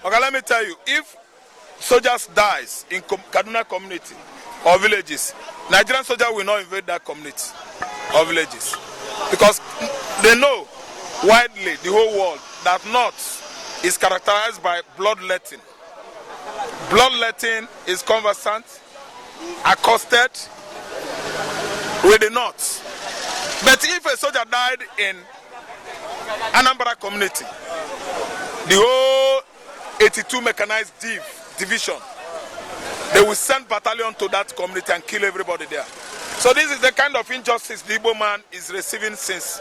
Okay, let me tell you, if soldiers dies in Kaduna community or villages, Nigerian soldiers will not invade that community or villages. Because they know widely, the whole world, that North is characterized by bloodletting. Bloodletting is conversant, accosted with the North. But if a soldier died in Anambra community, the whole 82 mechanized division, they will send battalion to that community and kill everybody there. So this is the kind of injustice the Igbo man is receiving since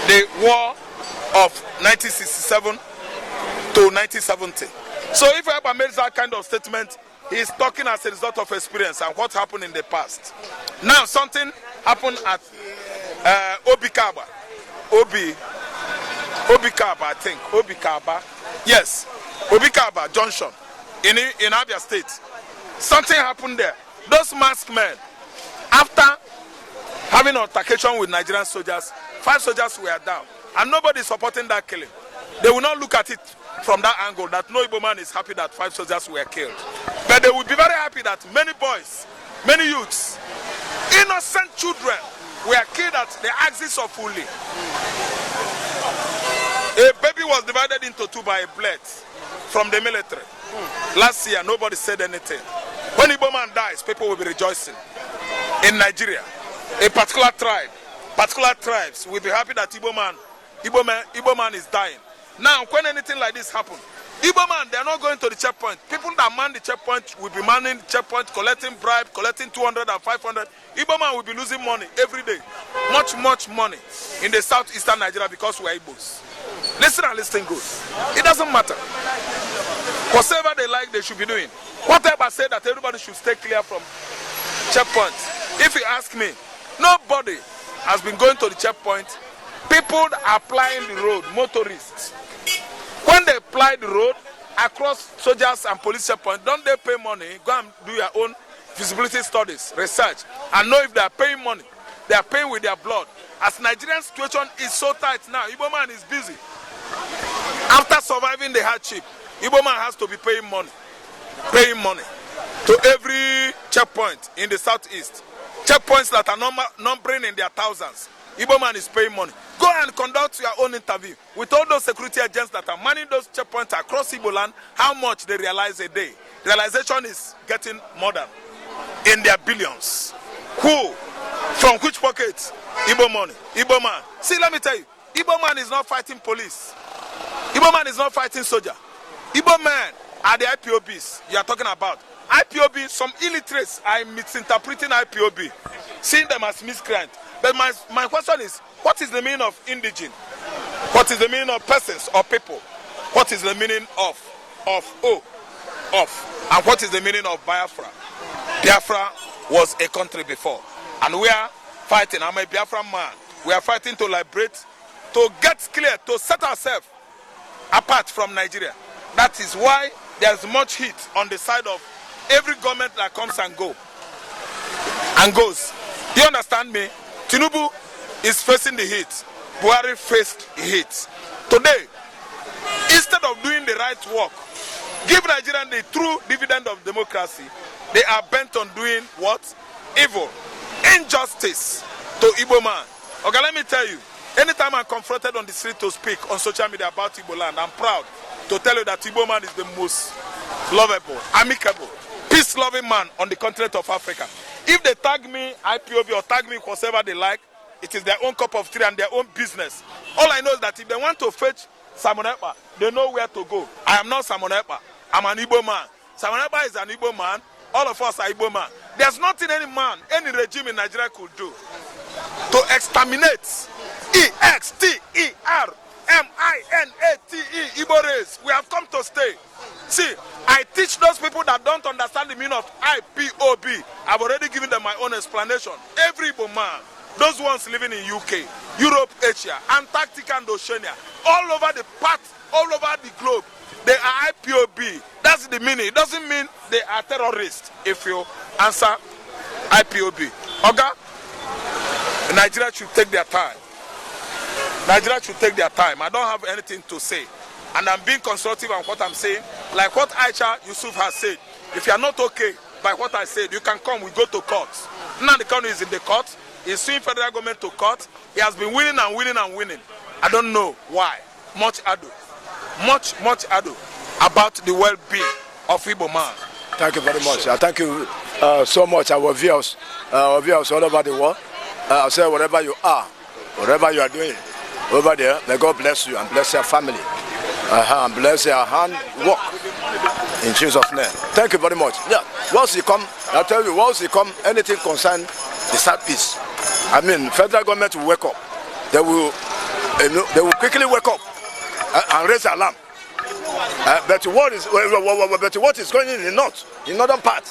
the war of 1967 to 1970. So if Ekpa makes that kind of statement, he is talking as a result of experience and what happened in the past. Now something happened at Obikaba, I think. Obikaba. Yes. Obikaba Junction in Abia State. Something happened there. Those masked men, after having an altercation with Nigerian soldiers, 5 soldiers were down. And nobody is supporting that killing. They will not look at it from that angle that no Igbo man is happy that 5 soldiers were killed. But they will be very happy that many boys, many youths, innocent children were killed at the axis of Uli. A baby was divided into 2 by a blade from the military. Last year, nobody said anything. When Igbo man dies, people will be rejoicing. In Nigeria, a particular tribes will be happy that Igbo man is dying. Now, when anything like this happens, Igbo man, they are not going to the checkpoint. People that man the checkpoint will be manning the checkpoint, collecting bribe, collecting 200 and 500. Igbo man will be losing money every day. Much money in the Southeastern Nigeria because we are Igbos. Listen and listen good. It doesn't matter. Whatever they like, they should be doing. Whatever say that everybody should stay clear from checkpoints. If you ask me, nobody has been going to the checkpoint. People are plying the road, motorists. When they ply the road across soldiers and police checkpoint, don't they pay money? Go and do your own feasibility studies, research, and know if they are paying money. They are paying with their blood. As Nigerian situation is so tight now, Igbo man is busy. After surviving the hardship, Igbo man has to be paying money to every checkpoint in the Southeast. Checkpoints that are numbering in their thousands. Igbo man is paying money. Go and conduct your own interview with all those security agents that are manning those checkpoints across Igbo land, how much they realize a day. Realization is getting more than in their billions. Who? From which pockets? Igbo money. Igbo man. See, let me tell you, Igbo man is not fighting police. Igbo man is not fighting soldier. Igbo man are the IPOBs you are talking about. IPOB, some illiterates are misinterpreting IPOB, seeing them as miscreant. But my question is, what is the meaning of indigene? What is the meaning of persons or people? What is the meaning of? And what is the meaning of Biafra? Biafra was a country before. And we are fighting. I'm a Biafra man. We are fighting to liberate, to get clear, to set ourselves apart from Nigeria. That is why there's much heat on the side of every government that comes and goes. Do you understand me? Tinubu is facing the heat. Buhari faced the heat. Today, instead of doing the right work, give Nigerians the true dividend of democracy, they are bent on doing what? Evil. Injustice to Igbo man. Okay, let me tell you, anytime I'm confronted on the street to speak on social media about Igbo land, I'm proud to tell you that Igbo man is the most lovable, amicable, peace-loving man on the continent of Africa. If they tag me IPOB or tag me whatever they like, it is their own cup of tea and their own business. All I know is that if they want to fetch Simon Ekpa, they know where to go. I am not Simon Ekpa. I'm an Igbo man. Simon Ekpa is an Igbo man. All of us are Igbo man. There's nothing any man, any regime in Nigeria could do to exterminate EXTERMINATE Igbo race. We have come to stay. See, I teach those people that don't understand the meaning of IPOB. I've already given them my own explanation. Every Igbo man, those ones living in UK, Europe, Asia, Antarctica and Oceania, all over the globe, they are IPOB. That's the meaning. It doesn't mean they are terrorists if you answer IPOB. Okay? Nigeria should take their time. Nigeria should take their time. I don't have anything to say. and I'm being constructive on what I'm saying. Like what Aisha Yusuf has said, if you are not okay by what I said, you can come, we go to court. Now the county is in the court, he's suing federal government to court. He has been winning and winning and winning. I don't know why. Much ado about the well-being of Igbo man. Thank you very much. Thank you so much, our viewers all over the world. I say wherever you are doing over there, may God bless you and bless your family. And bless your handwork in Jesus' name. Thank you very much. Yeah, once you come, I'll tell you, once you come, anything concern the Southeast, I mean, federal government will wake up. They will quickly wake up and raise alarm. But what is going in the north, in northern part?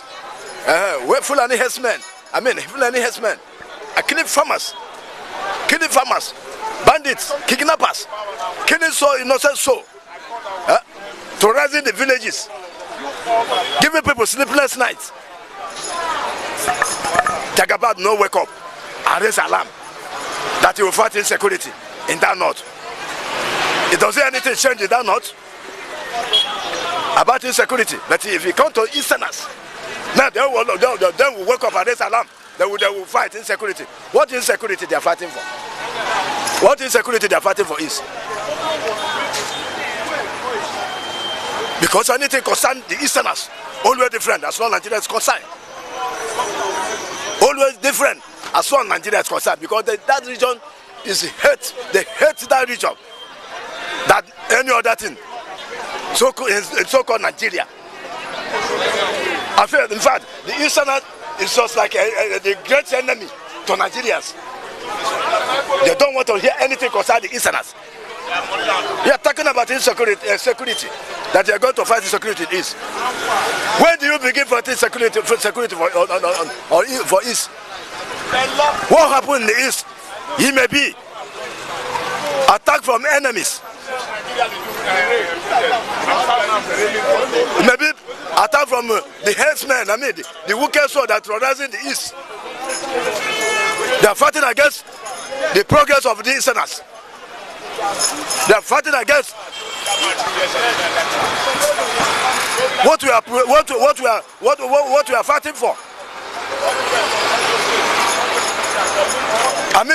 Where Fulani herdsmen, are killing farmers, bandits, kidnappers, killing innocent soul, terrorizing the villages, giving people sleepless nights. Jagabad no wake up and raise alarm that he will fight insecurity in that north. It doesn't anything change in that north about insecurity. But if you come to Easterners, now they will wake up and raise alarm. They will fight insecurity. What insecurity they are fighting for? What insecurity they are fighting for is because anything concerns the Easterners, always different as long as Nigeria is concerned. Always different as long as Nigeria is concerned, because that region is hate. They hate that region that any other thing. So-called Nigeria. I feel, in fact, the Easterners is just like the great enemy to Nigerians. They don't want to hear anything concerning the Easterners. We are talking about insecurity, security, that they are going to fight insecurity is. When do you begin fighting security for East? What happened in the East? He may be attacked from enemies. Maybe attack from the headsmen, the wicked soul that terrorizing the East. They are fighting against the progress of the Easterners. They are fighting against what we are fighting for.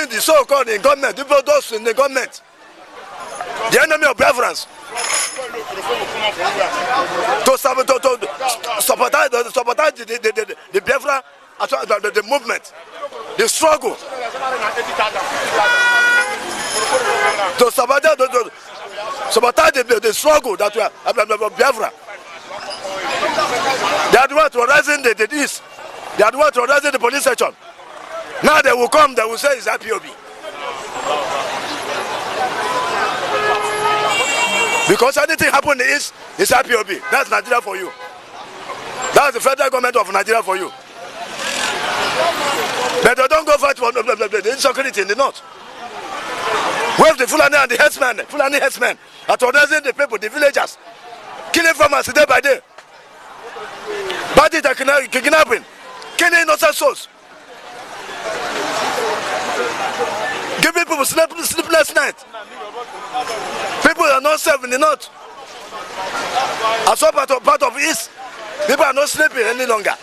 The so-called government, those in the government, the enemy of Biafrans, to sabotage the Biafra, the movement, the struggle, to sabotage the struggle that we are Biafra. They are the ones terrorizing the East. They are the ones terrorizing the police station. Now they will come, they will say it's IPOB. Because anything happen in the East is IPOB. That's Nigeria for you. That's the federal government of Nigeria for you. But they don't go fight for the insecurity in the north. Where the Fulani and the herdsmen are terrorizing the people, the villagers, killing farmers day by day. Bandits are kidnapping, killing innocent souls, giving people sleepless nights. People are not safe in the north. As well part of East, people are not sleeping any longer.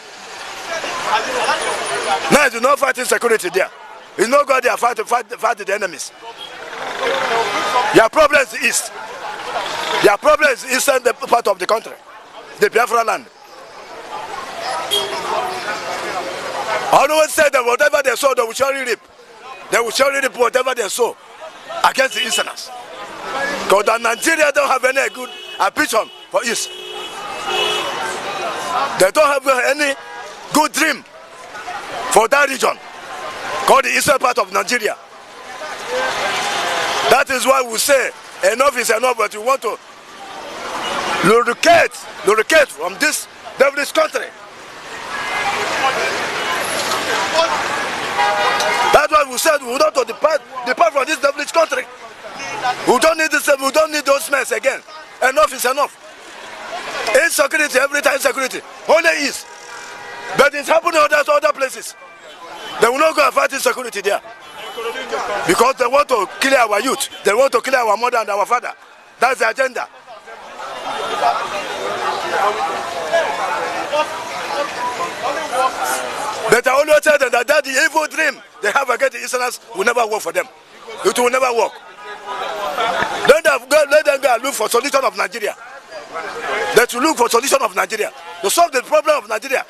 Now you not fighting security there. You know God, they are fighting the enemies. Your problem is East. Your problem is eastern part of the country, the Biafra land. I always say that whatever they sow, they will surely reap. They will surely reap whatever they sow against the Easterners. Because Nigeria don't have any good ambition for East. They don't have any good dream for that region called the eastern part of Nigeria. That is why we say enough is enough, but we want to locate from this devilish country. That's why we said we want to depart from this devilish country. We don't need this. We don't need those mess again. Enough is enough. Insecurity every time, insecurity only is, but it's happening in other places. They will not go and fight insecurity there because they want to kill our youth. They want to kill our mother and our father. That's the agenda. But I always tell them that the evil dream they have against the Easterners will never work for them. It will never work. Let them go and look for solution of Nigeria. They should look for solution of Nigeria to solve the problem of Nigeria.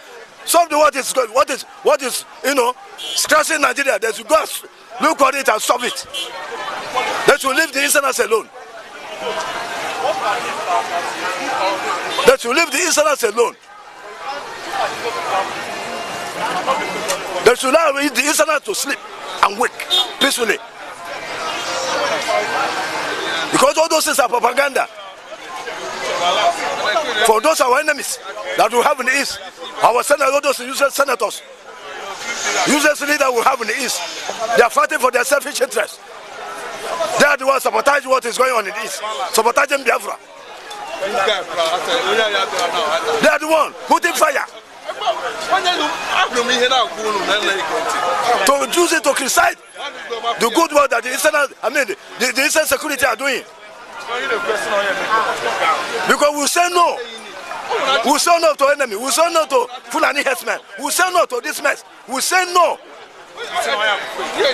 Solve the what is stressing Nigeria. They should go look for it and solve it. They should leave the Easterners alone. They should leave the Easterners alone. They should allow the Easterners to sleep and wake peacefully. Because all those things are propaganda. For those our enemies that we have in the East, our senators, all those useless senators, useless leaders we have in the East, they are fighting for their selfish interests. They are the ones sabotaging what is going on in the East, sabotaging Biafra. They are the ones putting fire. To use it to criticize the good work that the Eastern security are doing. Because we say no. We say no to enemy. We say no to Fulani herdsmen. We say no to this mess. We say no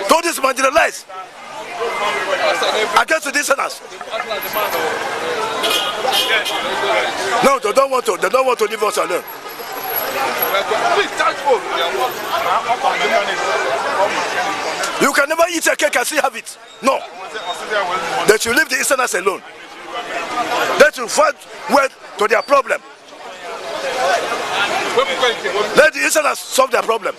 to this marginalized against the Easterners. No, they don't want to. They don't want to leave us alone. You can never eat a cake and still have it. No. They should leave the Easterners alone. They should fight to their problem. Let the Easterners solve their problem.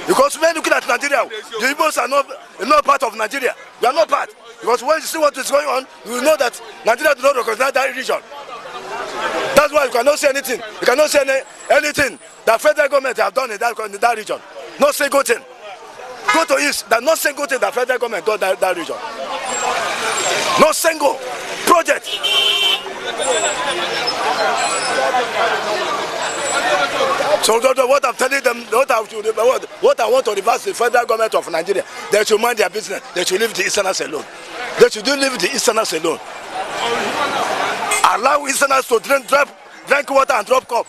Because when looking at Nigeria, the Igbos are not part of Nigeria. We are not part. Because when you see what is going on, you know that Nigeria does not recognize that region. That's why you cannot say anything. You cannot say anything that federal government have done in that region. Not single thing. Go to East, that not single thing that federal government done in that region. Not single project. So what I'm telling them, what I want to reverse the federal government of Nigeria, they should mind their business. They should leave the Easterners alone. They should leave the Easterners alone. Allow Easterners to drink water and drop cup.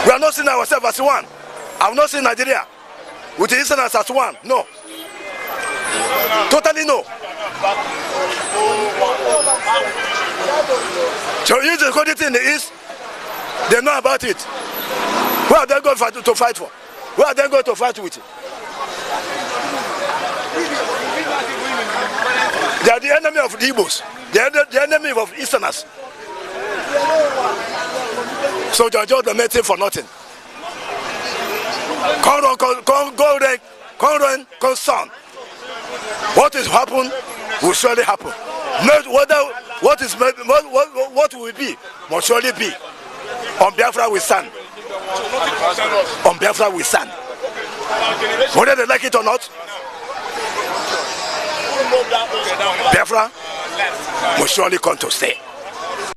We are not seeing ourselves as one. I have not seen Nigeria with the Easterners as one. No. Totally no. So if the security in the East, they know about it. Who are they going to fight for? Who are they going to fight with? They are the enemy of the Igbos. They are the enemy of Easterners. So they are just the main for nothing. Concern. What is happen will surely happen. What will be must surely be. On Biafra we stand. On Biafra we stand. Whether they like it or not, Biafra will surely come to stay.